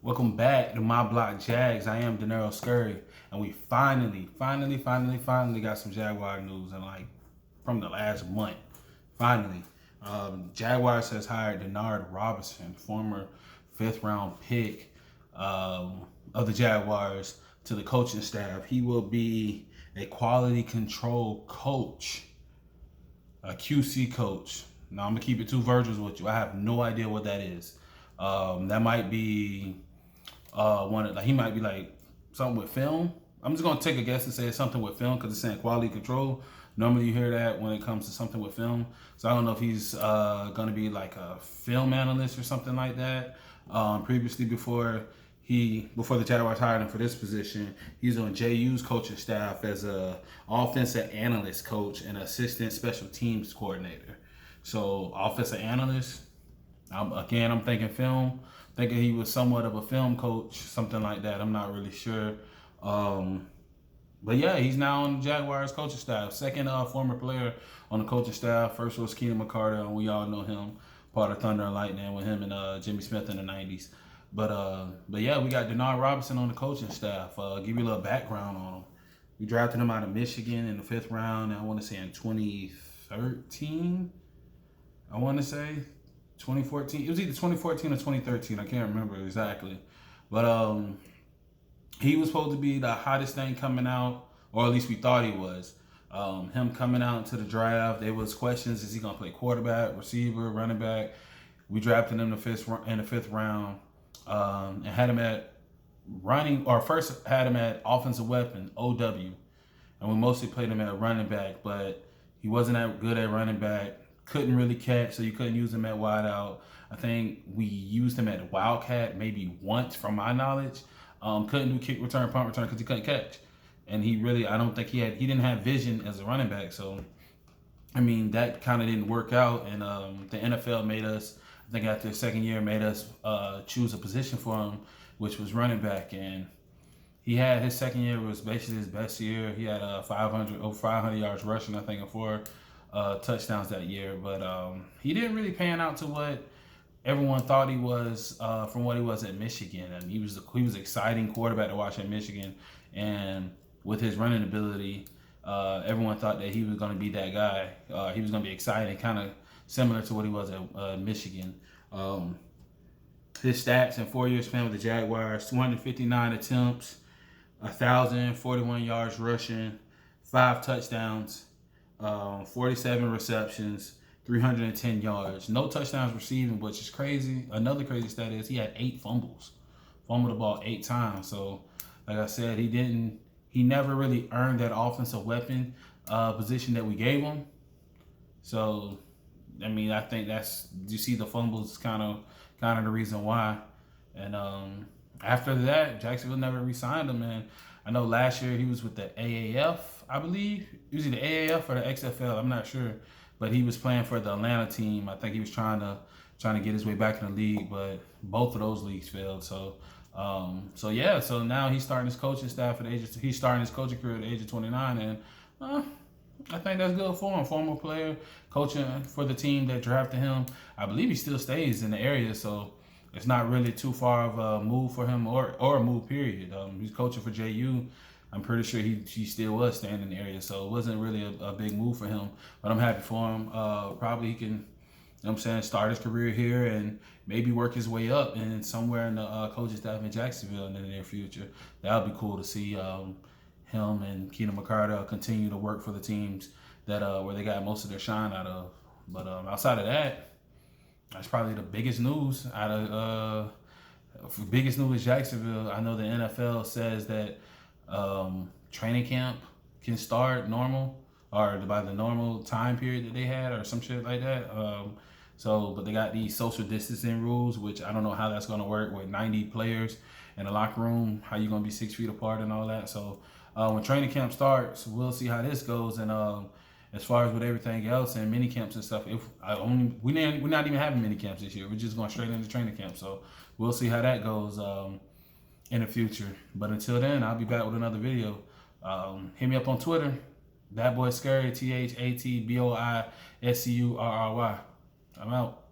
Welcome back to My Block Jags. I am Denard Scurry, and we finally got some Jaguar news, and from the last month, finally, Jaguars has hired Denard Robinson, former fifth-round pick of the Jaguars, to the coaching staff. He will be a quality control coach, a QC coach. Now I'm gonna keep it two virtuals with you. I have no idea what that is. That might be he might be like something with film. I'm just gonna take a guess and say it's something with film because it's saying quality control. Normally you hear that when it comes to something with film. So I don't know if he's gonna be like a film analyst or something like that. Previously, before the Jaguars hired him for this position, he's on JU's coaching staff as a offensive analyst coach and assistant special teams coordinator. So offensive analyst. I'm thinking film. Thinking he was somewhat of a film coach, something like that. I'm not really sure. But yeah, he's now on the Jaguars coaching staff. Second former player on the coaching staff. First was Keenan McCarter, and we all know him, part of Thunder and Lightning with him and Jimmy Smith in the 90s. But yeah, we got Denard Robinson on the coaching staff. Give you a little background on him. We drafted him out of Michigan in the 5th round, I want to say in 2013. I want to say 2014. It was either 2014 or 2013. I can't remember exactly. But he was supposed to be the hottest thing coming out, or at least we thought he was. Him coming out into the draft, there was questions: is he gonna play quarterback, receiver, running back? We drafted him in the 5th round, and had him at running, or first had him at offensive weapon, OW, and we mostly played him at running back, but he wasn't that good at running back. Couldn't really catch, so you couldn't use him at wide out. I think we used him at wildcat maybe once, from my knowledge. Couldn't do kick return, punt return because he couldn't catch, and I don't think he didn't have vision as a running back. So, I mean, that kind of didn't work out, and the NFL made us, I think after the second year, made us choose a position for him, which was running back, and he had his second year was basically his best year. He had over 500 yards rushing, I think, and 4 touchdowns that year, but he didn't really pan out to what everyone thought he was from what he was at Michigan. And he was an exciting quarterback to watch at Michigan, and with his running ability, everyone thought that he was going to be that guy. He was going to be exciting, kind of similar to what he was at Michigan. His stats in 4 years span with the Jaguars: 259 attempts, 1,041 yards rushing, 5 touchdowns. 47 receptions, 310 yards. No touchdowns receiving, which is crazy. Another crazy stat is he had 8 fumbles. Fumbled the ball 8 times. So, like I said, he never really earned that offensive weapon position that we gave him. So, I mean, I think you see the fumbles kind of the reason why. And after that, Jacksonville never re-signed him, and I know last year he was with the AAF, I believe. He was either AAF or the XFL, I'm not sure. But he was playing for the Atlanta team. I think he was trying to get his way back in the league, but both of those leagues failed. So so now he's starting his coaching staff he's starting his coaching career at the age of 29, and I think that's good for him. Former player, coaching for the team that drafted him. I believe he still stays in the area, so it's not really too far of a move for him, or a move, period. He's coaching for JU. I'm pretty sure he still was staying in the area, so it wasn't really a big move for him. But I'm happy for him. Probably he can, start his career here and maybe work his way up and somewhere in the coaching staff in Jacksonville in the near future. That would be cool to see him and Keenan McCarter continue to work for the teams that where they got most of their shine out of. But outside of that, that's probably the biggest news out of biggest news is Jacksonville. I know the NFL says that training camp can start normal, or by the normal time period that they had, or some shit like that. But they got these social distancing rules, which I don't know how that's going to work with 90 players in a locker room. How you going to be 6 feet apart and all that. So when training camp starts, we'll see how this goes. And as far as with everything else and mini camps and stuff, we're not even having mini camps this year. We're just going straight into training camp. So we'll see how that goes in the future. But until then, I'll be back with another video. Hit me up on Twitter, That Boy Scurry, ThatBoyScurry. I'm out.